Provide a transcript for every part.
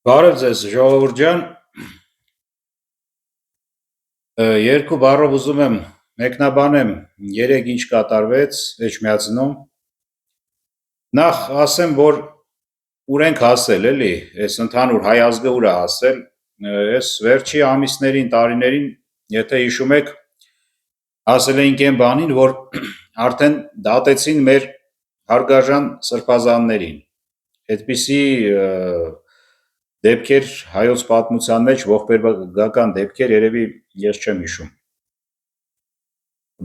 Բարև ձեզ, ժողովուրդ ջան, երկու բառով ուզում եմ մեկնաբանեմ երեք ինչ կատարվեց Էջմիածնում։ Նախ ասեմ, որ ուր ենք հասել, էլի, այս ընդհանուր հայ ազգը ուր է հասել, այս վերջի ամիսներին, տարիներին, եթե հիշում եք, հասել էինք այն բանին, որ արդեն դատեցին մեր հարգարժան սրբազաններին։ Այդպիսի դեպքեր հայոց պատմության մեջ ողբերգական դեպքեր երևի ես չեմ հիշում։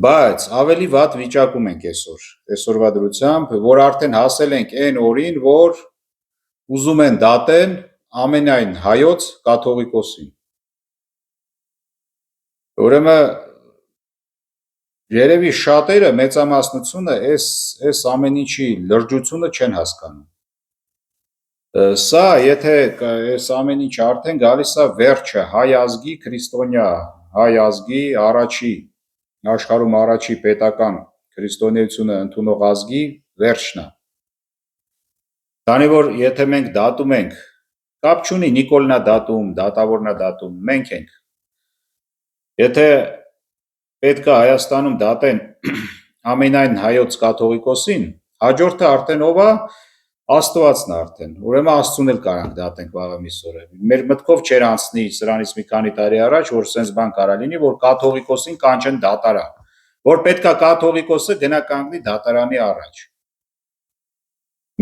Բայց ավելի վատ վիճակում ենք այսօրվա դրությամբ, որ արդեն հասել ենք այն օրին, որ ուզում են դատեն ամենայն հայոց կաթողիկոսին։ Ուրեմն երևի շատերը մեծամասնությունը այս ամեն ինչի լրջությունը չեն հասկանում։ Սա եթե այս ամեն ինչ արդեն գալիս է վերջը հայ ազգի քրիստոնյա, հայ ազգի առաջի աշխարհում առաջի պետական քրիստոնեությունը ընդունող ազգի վերջն է։ Քանի որ եթե մենք դատում ենք, կապ չունի Նիկոլնա դատում, դատավորնա դատում, մենք ենք։ Եթե պետք է Հայաստանում դատեն ամենայն հայոց կաթողիկոսին, հաջորդը արդեն ով է, Աստվածն է արդեն։ Ուրեմն Աստծուն էլ կարանք դատենք վաղը միսօրը։ Մեր մտքով չէր անցնի սրանից մի քանի տարի առաջ, որ sense բան կարա լինի, որ կաթողիկոսին կանչեն դատարան, որ պետքա կաթողիկոսը գնա կանգնի դատարանի առաջ։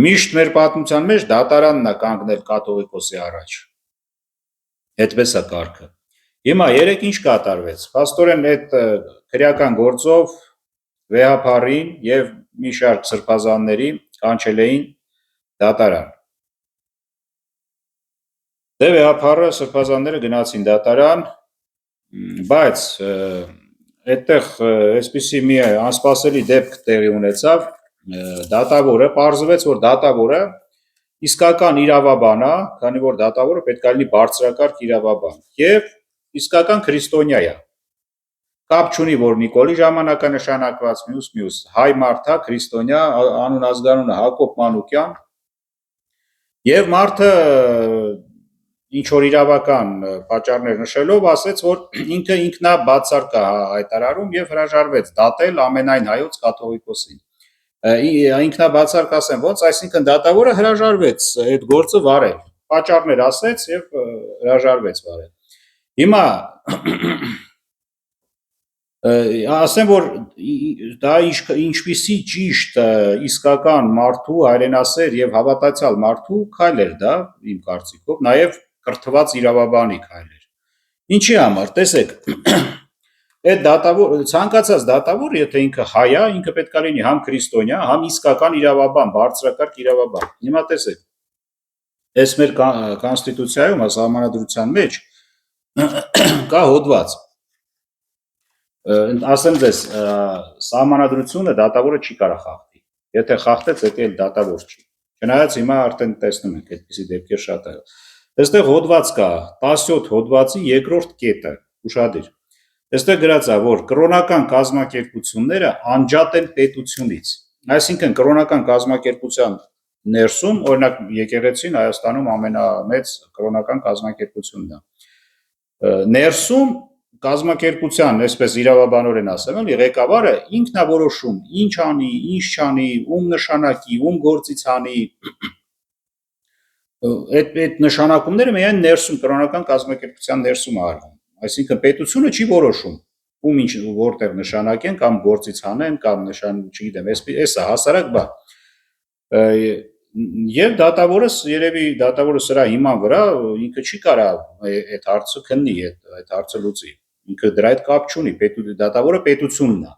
Միշտ մեր պատմության մեջ դատարանն է կանգնել կաթողիկոսի առաջ։ Այդպես է կարգը։ Հիմա երեք ինչ կատարվեց։ Փաստորեն այդ քրեական գործով վեհապարին եւ մի շարք սրբազանների կանչել էին դատարան։ Դե վեհապարը սրբազանները գնացին դատարան, բայց այդտեղ այսպիսի մի անսպասելի դեպք տեղի ունեցավ, դատավորը պարզվեց, որ դատավորը իսկական իրավաբան է, քանի որ դատավորը պետք է լինի բարձրակարգ իրավաբան եւ իսկական քրիստոնյա է։ Կապ չունի, որ Նիկոլի ժամանակ է նշանակված մյուս հայ մարդ է, քրիստոնյա, անուն ազգանունը Հակոբ Մանուկյան, եւ մարդը ինչ որ իրավական պատճառներ նշելով ասեց, որ ինքը ինքնա բացարձակ է հայտարարում եւ հրաժարվեց դատել ամենայն հայոց կաթողիկոսին։ Ինքնաբացարկ ասեմ ոնց, այսինքն դատավորը հրաժարվեց այդ գործը վարել, պատճառներ ասեց եւ հրաժարվեց վարել։ Հիմա ասեմ, որ դա ինչպիսի ճիշտ իսկական մարդու, հայրենասեր եւ հավատացյալ մարդու քայլ էր դա, իմ կարծիքով, նաեւ կրթված իրավաբանի քայլ էր։ Ինչի համար, տեսեք, այդ դատավոր, ցանկացած դատավոր, եթե ինքը հայ է, ինքը պետք է լինի համ քրիստոնյա, համ իսկական իրավաբան, բարձրակարգ իրավաբան։ Հիմա տեսեք, այս մեր կոնստիտուցիայում, սահմանադրության մեջ կա հոդված։ Ասեմ ձեզ, սահմանադրությունը դատավորը չի կարող խախտի։ Եթե խախտեց, դա էլ դատավոր չի։ Չնայած հիմա արդեն տեսնում ենք այդպիսի դեպքեր շատ է։ Այստեղ հոդված կա, 17 հոդվածի երկրորդ կետը, ուշադիր։ Այստեղ գրած է, որ կրոնական կազմակերպությունները անջատ են պետությունից։ Այսինքն կրոնական կազմակերպության ներսում, օրինակ եկեղեցին Հայաստանում ամենամեծ կրոնական կազմակերպությունն է։ Ներսում կազմակերպության, այսպես իրավաբանորեն ասեմ, էլի ղեկավարը ինքն է որոշում, ինչ անի, ինչ չանի, ում նշանակի, ում գործից անի։ Այդ նշանակումները միայն ներսում կրոնական կազմակերպության ներսում է արվում։ Այսինքն պետությունը չի որոշում, ում ինչ որտեղ նշանակեն կամ գործից հանեն կամ չգիտեմ, էս է հասարակ բան։ Եվ երևի դատավորը սրա հիման վրա ինքը չի կարող այդ հարցը քննի, այդ հարցը լուծի։ Ինքը դրա հետ կապ չունի, դատավորը պետությունն է։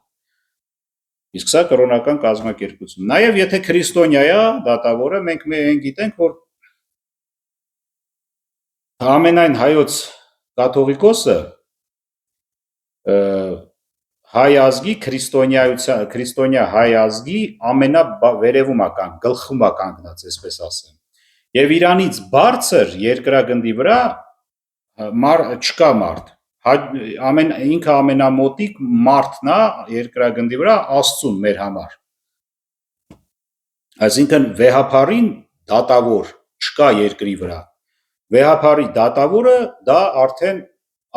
Իսկ սա կրոնական կազմակերպություն։ Նաև եթե քրիստոնյա է դատավորը, մենք գիտենք, որ ամենայն հայոց կաթողիկոսը հայ ազգի քրիստոնյա հայ ազգի ամենավերևում է կանգ, գլխում է կանգնած, այսպես ասեմ։ Եվ իրանից բարձր երկրագնդի վրա չկա մարդ։ Ինքը ամենամոտիկ մարդն է երկրագնդի վրա Աստծուն մեր համար։ Այսինքն վեհապարին դատավոր չկա երկրի վրա։ վեհապարի դատավորը դա արդեն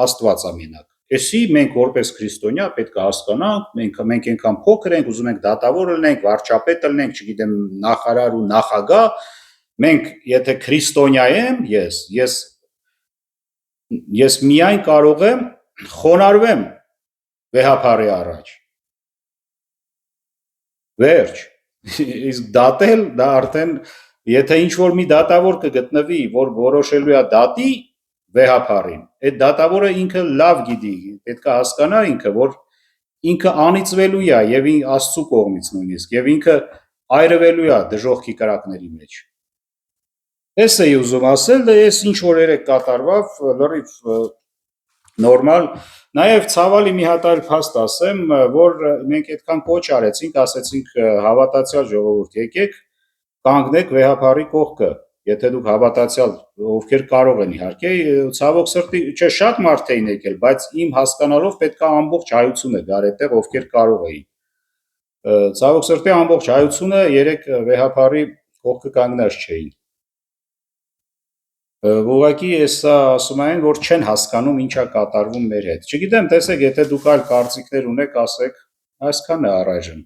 Աստված է մենակ։ Էսի մենք որպես քրիստոնյա պետք է հասկանանք, մենք այնքան փոքր ենք, ուզում ենք դատավոր լինենք, վարչապետ լինենք, չգիտեմ, նախարար ու նախագահ, մենք եթե քրիստոնյա եմ, ես միայն կարող եմ խոնարհվեմ վեհապարի առաջ։ Վերջ։ Իսկ դատել դա արդեն եթե ինչ որ մի դատավոր կգտնվի, որ որոշելու է դատի վեհապարին, այդ դատավորը ինքը լավ գիտի, պետք է հասկանա ինքը, որ ինքը անիծվելու է եւ Աստծո կողմից նույնիսկ եւ ինքը այրվելու է դժոխքի կրակների մեջ։ Էս էի ուզում ասել, դե ես ինչ որ երեք կատարվավ, լրիվ նորմալ, նաեւ ցավալի մի հատ այլ փաստ ասեմ, որ մենք այդքան կոչ արեցինք, ասեցինք հավատացյալ ժողովուրդ, եկեք կանգնեք վեհապարի կողքը, եթե դուք հավատացյալ, ովքեր կարող են իհարկե, ցավոք սրտի, չէ, շատ մարդ էին եկել, բայց իմ հասկանալով պետք է ամբողջ հայությունը գար այդտեղ, ովքեր կարող էին։ Ցավոք սրտի ամբողջ հայությունը երեք վեհապարի կողքը կանգնած չէին։ Ուղղակի էսա ասում են, որ չեն հասկանում ինչա կատարվում մեր հետ։ Չգիտեմ, տեսեք, եթե դուք այլ կարծիքներ ունեք, ասեք, այսքան է առայժմ։